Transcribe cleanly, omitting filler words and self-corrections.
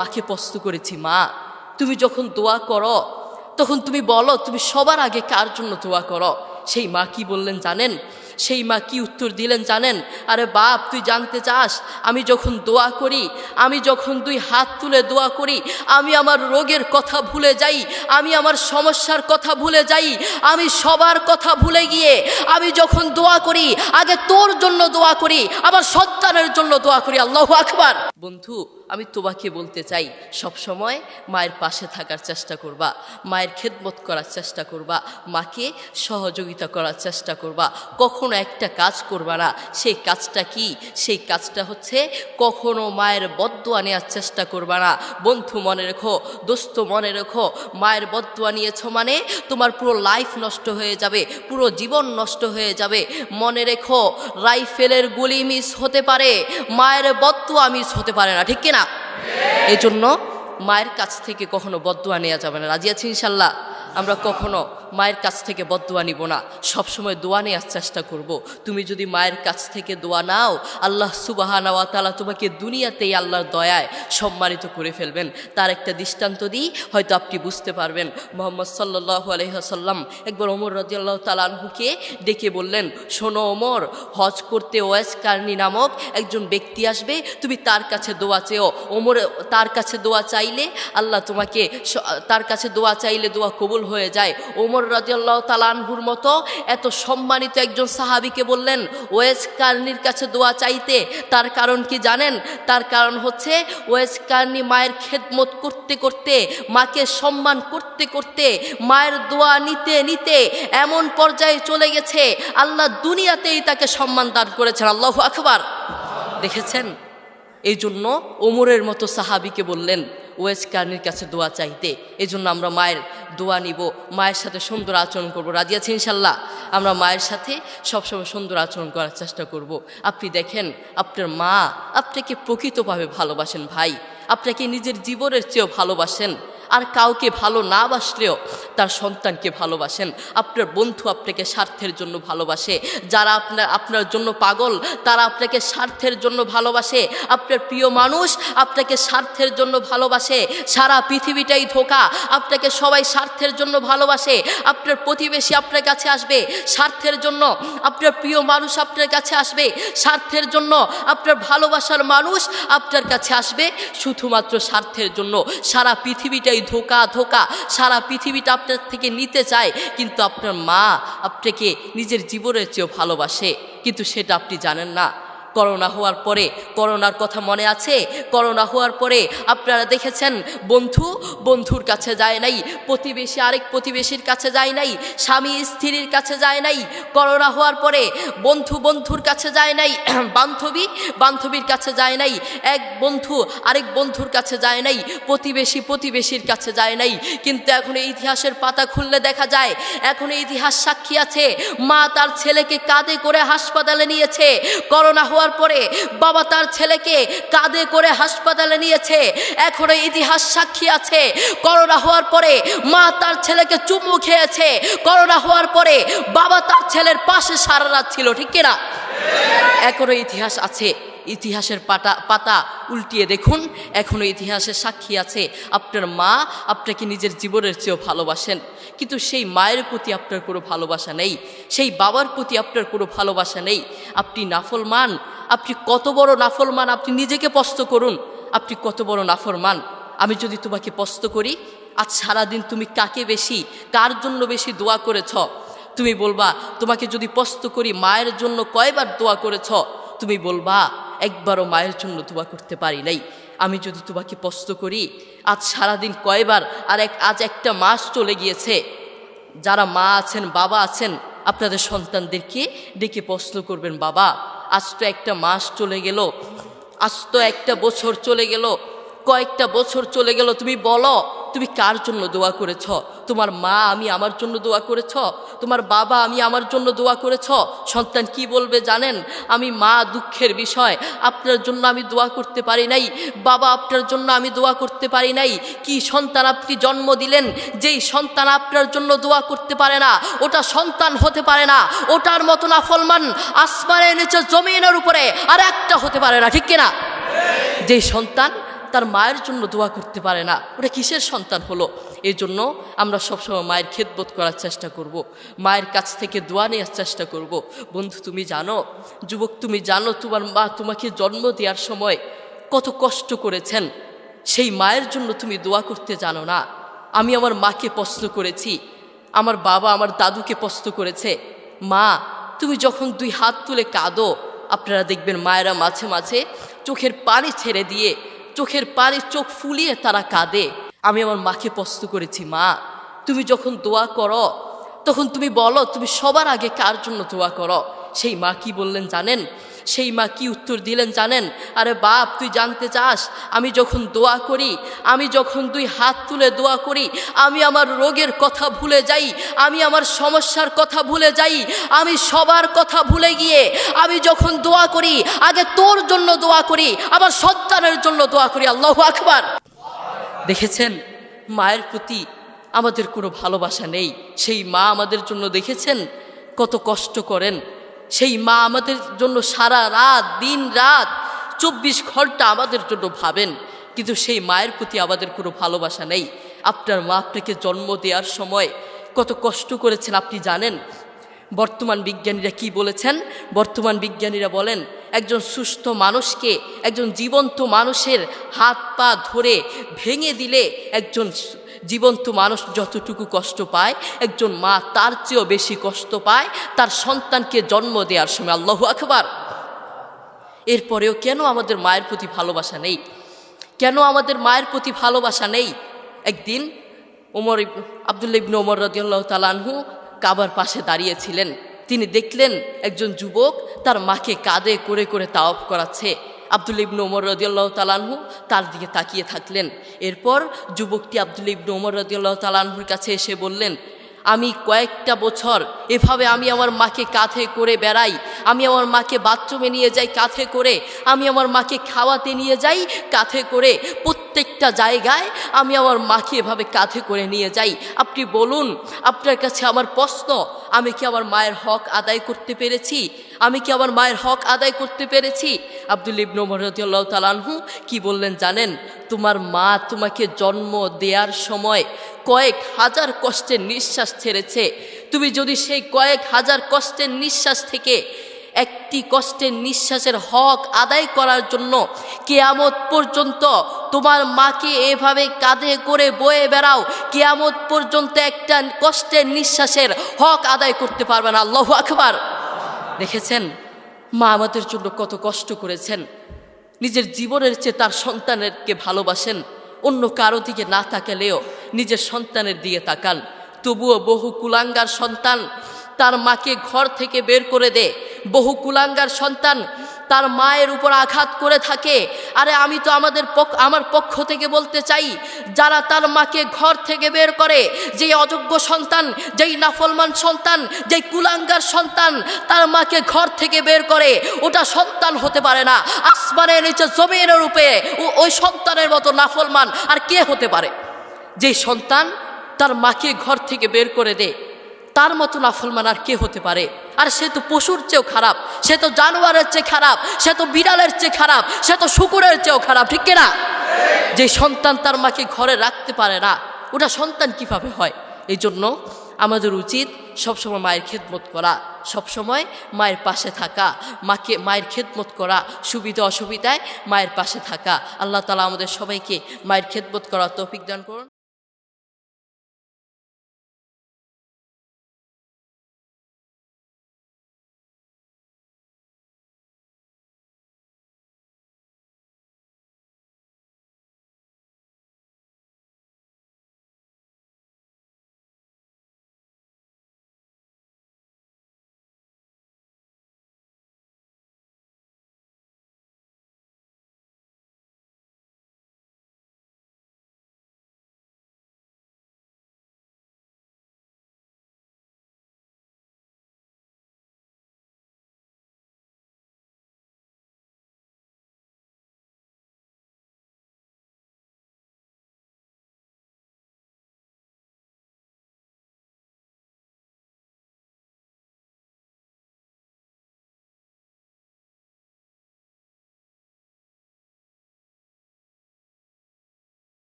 মাকে প্রশ্ন করেছি, মা তুমি যখন দোয়া করো তখন তুমি বলো তুমি সবার আগে কার জন্য দোয়া করো? সেই মা কি বললেন জানেন? সেই মা কি উত্তর দিলেন জানেন? আরে বাপ, তুই জানতে চাস আমি যখন দোয়া করি, আমি যখন দুই হাত তুলে দোয়া করি, আমি আমার রোগের কথা ভুলে যাই, আমি আমার সমস্যার কথা ভুলে যাই, আমি সবার কথা ভুলে গিয়ে আমি যখন দোয়া করি আগে তোর জন্য দোয়া করি, আমার সন্তানের জন্য দোয়া করি। আল্লাহু আকবার। বন্ধু, আমি তোমাকে বলতে চাই, সব সময় মায়ের পাশে থাকার চেষ্টা করবা, মায়ের খেদমত করার চেষ্টা করবা, মাকে সহযোগিতা করার চেষ্টা করবা। কখনো একটা কাজ করবা না। সেই কাজটা কি? সেই কাজটা হচ্ছে কখনো মায়ের বদদুয়া নেওয়ার চেষ্টা করবা না। বন্ধু মনে রেখো, দোস্ত মনে রেখো, মায়ের বদদুয়া নিয়েছো মানে তোমার পুরো লাইফ নষ্ট হয়ে যাবে, পুরো জীবন নষ্ট হয়ে যাবে। মনে রেখো, রাইফেলের গুলি মিস হতে পারে, মায়ের বদদুয়া মিস হতে পারে না, ঠিক কিনা? এই জন্য মায়ের কাছ থেকে কখনো বদদুয়া নেওয়া যাবে না। রাজি আছি ইনশাল্লাহ? আমরা কখনো মায়ের কাছ থেকে বদদুয়া নিব না, সবসময় দোয়া নেওয়ার চেষ্টা করব। তুমি যদি মায়ের কাছ থেকে দোয়া নাও, আল্লাহ সুবহানাহু ওয়া তাআলা তোমাকে দুনিয়াতেই আল্লাহর দয়ায় সম্মানিত করে ফেলবেন। তার একটা দৃষ্টান্ত দিই, হয়তো আপনি বুঝতে পারবেন। মুহাম্মদ সাল্লাল্লাহু আলাইহি ওয়াসাল্লাম একবার ওমর রাদিয়াল্লাহু তাআলা আনহুকে ডেকে বললেন, শোনো ওমর, হজ করতে ওয়াইস কারনী নামক একজন ব্যক্তি আসবে, তুমি তার কাছে দোয়া চেও। ওমর তার কাছে দোয়া চাইলে আল্লাহ তোমাকে, তার কাছে দোয়া চাইলে দোয়া কবুল হয়ে যায়। ওমর রাদিয়াল্লাহু তাআলা আনহুর মতো এত সম্মানিত একজন সাহাবীকে বললেন ওয়েস কারনির কাছে দোয়া চাইতে। তার কারণ কি জানেন? তার কারণ হচ্ছে ওয়েস কারনি মায়ের খেদমত করতে করতে, মাকে সম্মান করতে করতে, মায়ের দোয়া নিতে নিতে এমন পর্যায়ে চলে গেছে আল্লাহ দুনিয়াতেই তাকে সম্মান দান করেছেন। আল্লাহু আকবার। দেখেছেন? এই জন্য ওমরের মতো সাহাবীকে বললেন ওয়েস কারনির কাছে দোয়া চাইতে। এই জন্য আমরা মায়ের দোয়া নিব, মায়ের সাথে সুন্দর আচরণ করব। রাজি আছি ইনশাল্লাহ? আমরা মায়ের সাথে সবসময় সুন্দর আচরণ করার চেষ্টা করব। আপনি দেখেন, আপনার মা আপনাকে প্রকৃতভাবে ভালোবাসেন ভাই, আপনাকে নিজের জীবনের চেয়েও ভালোবাসেন। আর কাউকে ভালো না বাসলেও তার সন্তানকে ভালোবাসেন। আপনার বন্ধু আপনাকে স্বার্থের জন্য ভালোবাসে, যারা আপনার জন্য পাগল তারা আপনাকে স্বার্থের জন্য ভালোবাসে। আপনার প্রিয় মানুষ আপনাকে স্বার্থের জন্য ভালোবাসে। সারা পৃথিবীটাই ধোঁকা, আপনাকে সবাই স্বার্থের জন্য ভালোবাসে। আপনার প্রতিবেশী আপনার কাছে আসবে স্বার্থের জন্য, আপনার প্রিয় মানুষ আপনার কাছে আসবে স্বার্থের জন্য, আপনার ভালোবাসার মানুষ আপনার কাছে আসবে শুধুমাত্র স্বার্থের জন্য। সারা পৃথিবীটাই ধোঁকা ধোঁকা, সারা পৃথিবীটা আপনার থেকে নিতে চায়, কিন্তু আপনার মা আপনাকে নিজের জীবনের চেয়েও ভালোবাসে, কিন্তু সেটা আপনি জানেন না। করোনা হওয়ার পরে, করোনার কথা মনে আছে? করোনা হওয়ার পরে আপনারা দেখেছেন বন্ধুর কাছে যায় নাই, প্রতিবেশী আরেক প্রতিবেশীর কাছে যায় নাই, স্বামী স্ত্রীর কাছে যায় নাই। করোনা হওয়ার পরে বন্ধুর কাছে যায় নাই, বান্ধবীর কাছে যায় নাই, এক বন্ধু আরেক বন্ধুর কাছে যায় নাই, প্রতিবেশীর কাছে যায় নাই। কিন্তু এখন এই ইতিহাসের পাতা খুললে দেখা যায়, এখন এই ইতিহাস সাক্ষী আছে, মা তার ছেলেকে কাঁধে করে হাসপাতালে নিয়েছে। করোনা হওয়ার পরে বাবা তার ছেলেকে কাঁধে করে হাসপাতালে নিয়েছে। এখনো ইতিহাস সাক্ষী আছে, করোনা হওয়ার পরে মা তার ছেলেকে চুমু খেয়েছে। করোনা হওয়ার পরে বাবা তার ছেলের পাশে সারা রাত ছিল, ঠিক কিনা? এখনো ইতিহাস আছে। ইতিহাসের পাতা উল্টিয়ে দেখুন, এখনো ইতিহাসের সাক্ষী আছে। আপনার মা আপনাকে নিজের জীবনের চেয়েও ভালোবাসেন, কিন্তু সেই মায়ের প্রতি আপনার কোনো ভালোবাসা নেই, সেই বাবার প্রতি আপনার কোনো ভালোবাসা নেই। আপনি নাফরমান, আপনি কত বড় নাফরমান, আপনি নিজেকে প্রশ্ন করুন, আপনি কত বড় নাফরমান। আমি যদি তোমাকে প্রশ্ন করি, আজ সারাদিন তুমি কার জন্য বেশি দোয়া করেছ? তুমি বলবা। তোমাকে যদি প্রশ্ন করি মায়ের জন্য কয়বার দোয়া করেছ? তুমি বলবা একবারও মায়ের জন্য দোয়া করতে পারি নাই। আমি যদি তোমাকে প্রশ্ন করি আজ সারাদিন কয়বার, আজ একটা মাস চলে গিয়েছে, যারা মা আছেন বাবা আছেন আপনাদের সন্তানদেরকে ডেকে প্রশ্ন করবেন, বাবা আজ তো একটা মাস চলে গেল, আজ তো একটা বছর চলে গেল, কয়েকটা বছর চলে গেল, তুমি বলো তুমি কার জন্য দোয়া করেছ? তোমার মা আমি আমার জন্য দোয়া করেছ? তোমার বাবা আমি আমার জন্য দোয়া করেছ? সন্তান কি বলবে জানেন? আমি মা দুঃখের বিষয়, আপনার জন্য আমি দোয়া করতে পারি নাই, বাবা আপনার জন্য আমি দোয়া করতে পারি নাই। কি সন্তান আপনি জন্ম দিলেন, যেই সন্তান আপনার জন্য দোয়া করতে পারে না ওটা সন্তান হতে পারে না। ওটার মতো নাফরমান আসমানের নিচে জমিনের উপরে আর একটা হতে পারে না, ঠিক কিনা? যেই সন্তান তার মায়ের জন্য দোয়া করতে পারে না, ওটা কিসের সন্তান হলো? এই জন্য আমরা সবসময় মায়ের খেদমত করার চেষ্টা করব, মায়ের কাছ থেকে দোয়া নেওয়ার চেষ্টা করব। বন্ধু তুমি জানো, যুবক তুমি জানো, তোমার মা তোমাকে জন্ম দেওয়ার সময় কত কষ্ট করেছেন, সেই মায়ের জন্য তুমি দোয়া করতে জানো না। আমি আমার মাকে প্রশ্ন করেছি, আমার বাবা আমার দাদুকে প্রশ্ন করেছে, মা তুমি যখন 2 হাত তুলে কাঁদো, আপনারা দেখবেন মায়েরা মাঝে মাঝে চোখের পানি ছেড়ে দিয়ে চোখের পানি চোখ ফুলিয়ে তারা কাঁদে। আমি আমার মাকে প্রশ্ন করেছি, মা তুমি যখন দোয়া করো তখন তুমি বলো তুমি সবার আগে কার জন্য দোয়া করো? সেই মা কি বললেন জানেন? সেই মা কি উত্তর দিলেন জানেন? আরে বাপ তুই জানতে চাস, আমি যখন দোয়া করি, আমি যখন 2 হাত তুলে দোয়া করি, আমি আমার রোগের কথা ভুলে যাই, আমি আমার সমস্যার কথা ভুলে যাই, আমি সবার কথা ভুলে গিয়ে আমি যখন দোয়া করি আগে তোর জন্য দোয়া করি, আমার সন্তানের জন্য দোয়া করি। আল্লাহু আকবার। দেখেছেন মায়ের প্রতি আমাদের কোনো ভালোবাসা নেই। সেই মা আমাদের জন্য দেখেছেন কত কষ্ট করেন, সেই মা আমাদের জন্য সারা রাত দিন রাত 24 ঘন্টা আমাদের জন্য ভাবেন, কিন্তু সেই মায়ের প্রতি আমাদের কোনো ভালোবাসা নেই। আপনার মা আপনাকে জন্ম দেওয়ার সময় কত কষ্ট করেছেন আপনি জানেন? বর্তমান বিজ্ঞানীরা কি বলেছেন? বর্তমান বিজ্ঞানীরা বলেন একজন সুস্থ মানুষকে, একজন জীবন্ত মানুষের হাত পা ধরে ভেঙে দিলে একজন জীবন্ত মানুষ যতটুকু কষ্ট পায়, একজন মা তার চেয়েও বেশি কষ্ট পায় তার সন্তানকে জন্ম দেওয়ার সময়। আল্লাহু আকবার। এরপরেও কেন আমাদের মায়ের প্রতি ভালোবাসা নেই? কেন আমাদের মায়ের প্রতি ভালোবাসা নেই? একদিন আব্দুল্লাহ ইবনে ওমর রাদিয়াল্লাহু তাআলা আনহু কাবার পাশে দাঁড়িয়েছিলেন। তিনি দেখলেন একজন যুবক তার মাকে কাঁধে করে করে তাওয়াফ করাচ্ছে। আব্দুল্লাহ ইবনে ওমর রাদিয়াল্লাহু তাআলা আনহু তার দিকে তাকিয়ে থাকলেন। এরপর যুবকটি আব্দুল্লাহ ইবনে ওমর রাদিয়াল্লাহু তাআলা আনহুর কাছে এসে বললেন, আমি কয়েকটা বছর এভাবে আমি আমার মাকে কাঁধে করে বেড়াই, আমি আমার মাকে বাথরুমে নিয়ে যাই কাঁধে করে, আমি আমার মাকে খাওয়াতে নিয়ে যাই কাঁধে করে, প্রত্যেকটা জায়গায় আমি আমার মাকে এভাবে কাঁধে করে নিয়ে যাই। আপনি বলুন, আপনার কাছে আমার প্রশ্ন, আমি কি আমার মায়ের হক আদায় করতে পেরেছি? আমি কি আমার মায়ের হক আদায় করতে পেরেছি? আব্দুল্লাহ ইবনে ওমর রাদিয়াল্লাহু তাআলা আনহু কি বললেন জানেন? তোমার মা তোমাকে জন্ম দেওয়ার সময় কয়েক হাজার কষ্টের নিঃশ্বাস ছেড়েছে। তুমি যদি সেই কয়েক হাজার কষ্টের নিঃশ্বাস থেকে একটি কষ্টের নিঃশ্বাসের হক আদায় করার জন্য কিয়ামত পর্যন্ত তোমার মাকে এভাবে কাঁধে করে বয়ে বেড়াও, কিয়ামত পর্যন্ত একটা কষ্টের নিঃশ্বাসের হক আদায় করতে পারবে না। আল্লাহু আকবার। দেখেছেন মা আমাদের জন্য কত কষ্ট করেছেন, নিজের জীবনের চেয়ে তার সন্তানেরকে ভালোবাসেন। অন্য কারো দিকে না তাকালেও নিজের সন্তানের দিকে তাকান। তবুও বহু কুলাঙ্গার সন্তান তার মাকে ঘর থেকে বের করে দেয়, বহু কুলাঙ্গার সন্তান তার মায়ের উপর আঘাত করে থাকে। আরে আমি তো আমার পক্ষ থেকে বলতে চাই, যারা তার মাকে ঘর থেকে বের করে, যেই অযোগ্য সন্তান, যেই নাফরমান সন্তান, যেই কুলাঙ্গার সন্তান তার মাকে ঘর থেকে বের করে, ওটা সন্তান হতে পারে না। আসমানের নিচে জমিনের উপরে ওই সন্তানের মতো নাফরমান আর কে হতে পারে? যেই সন্তান তার মাকে ঘর থেকে বের করে দেয়, তার মতো নাফরমান আর কে হতে পারে? আর সে তো পশুর চেয়েও খারাপ, সে তো জানোয়ারের চেয়ে খারাপ, সে তো বিড়ালের চেয়ে খারাপ, সে তো শুকুরের চেয়েও খারাপ, ঠিক কিনা? যে সন্তান তার মাকে ঘরে রাখতে পারে না, ওটা সন্তান কিভাবে হয়? এই জন্য আমাদের উচিত সবসময় মায়ের খেদমত করা, সবসময় মায়ের পাশে থাকা, মায়ের খেদমত করা, সুবিধা অসুবিধায় মায়ের পাশে থাকা। আল্লাহ তাআলা আমাদের সবাইকে মায়ের খেদমত করার তৌফিক দান করুন।